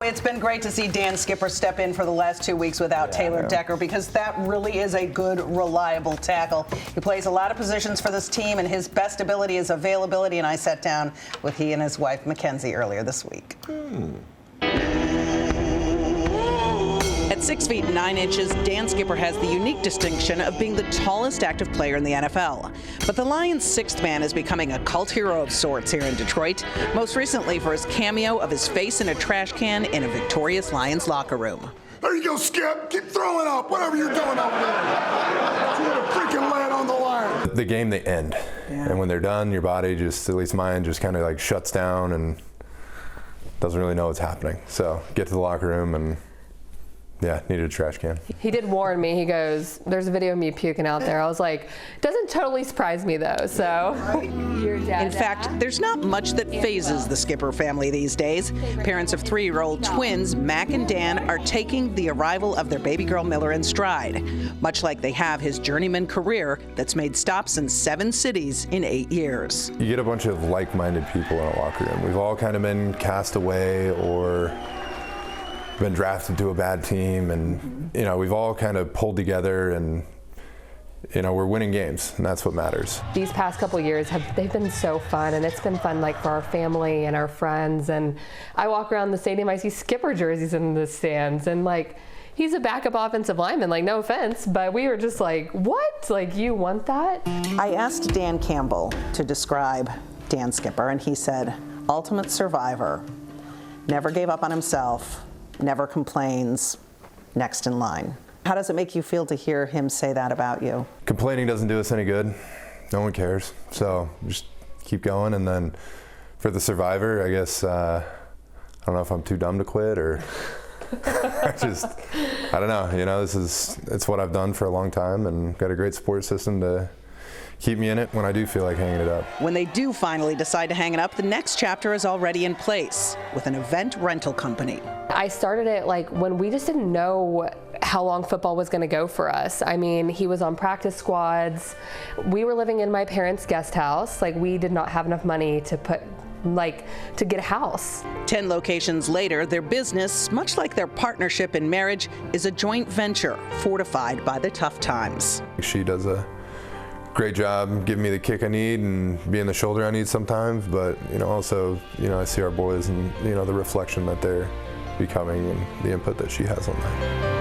it's been great to see Dan Skipper step in for the last 2 weeks without Taylor Decker, because that really is a good, reliable tackle. He plays a lot of positions for this team, and his best ability is availability, and I sat down with he and his wife, Mackenzie, earlier this week. At 6 feet 9 inches, Dan Skipper has the unique distinction of being the tallest active player in the NFL. But the Lions' sixth man is becoming a cult hero of sorts here in Detroit, most recently for his cameo of his face in a trash can in a victorious Lions locker room. There you go, Skip. Keep throwing up, whatever you're doing over there. You're a freaking land on the line. The game, they end. And when they're done, your body just, at least mine, just kind of like shuts down and doesn't really know what's happening. So get to the locker room and needed a trash can. He did warn me. He goes, there's a video of me puking out there. I was like, doesn't totally surprise me though, so. In fact, there's not much that phases the Skipper family these days. Parents of 3-year-old twins, Mac and Dan, are taking the arrival of their baby girl Miller in stride, much like they have his journeyman career that's made stops in 7 cities in 8 years. You get a bunch of like-minded people in a locker room. We've all kind of been cast away or been drafted to a bad team, and we've all kind of pulled together, and we're winning games, and that's what matters. These past couple years they've been so fun, and it's been fun like for our family and our friends. And I walk around the stadium, I see Skipper jerseys in the stands, and like, he's a backup offensive lineman, like, no offense, but we were just like, what? Like, you want that? I asked Dan Campbell to describe Dan Skipper, and he said, ultimate survivor, never gave up on himself, never complains, next in line. How does it make you feel to hear him say that about you? Complaining doesn't do us any good. No one cares. So just keep going. And then for the survivor, I guess, I don't know if I'm too dumb to quit or I don't know. It's what I've done for a long time, and got a great support system to keep me in it when I do feel like hanging it up. When they do finally decide to hang it up, the next chapter is already in place with an event rental company. I started it like when we just didn't know how long football was going to go for us. I mean, he was on practice squads. We were living in my parents' guest house. Like, we did not have enough money to get a house. 10 locations later, their business, much like their partnership in marriage, is a joint venture fortified by the tough times. She does a great job giving me the kick I need and being the shoulder I need sometimes, but also I see our boys and the reflection that they're becoming and the input that she has on that.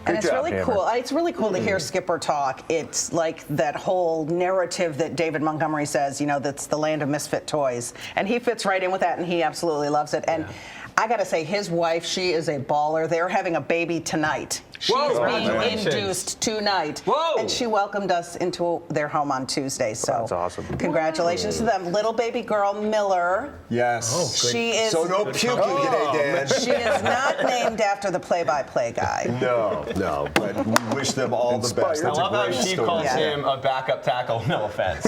And it's really cool. It's really cool to hear Skipper talk. It's like that whole narrative that David Montgomery says, that's the land of misfit toys. And he fits right in with that, and he absolutely loves it. And I got to say, his wife, she is a baller. They're having a baby tonight. She's being induced tonight. And she welcomed us into their home on Tuesday. So that's awesome. Congratulations to them. Little baby girl Miller. Yes. She is. So no puking today, Dan. She is not named after the play-by-play guy. No, but we wish them all the best. I love how she calls him a backup tackle. No offense.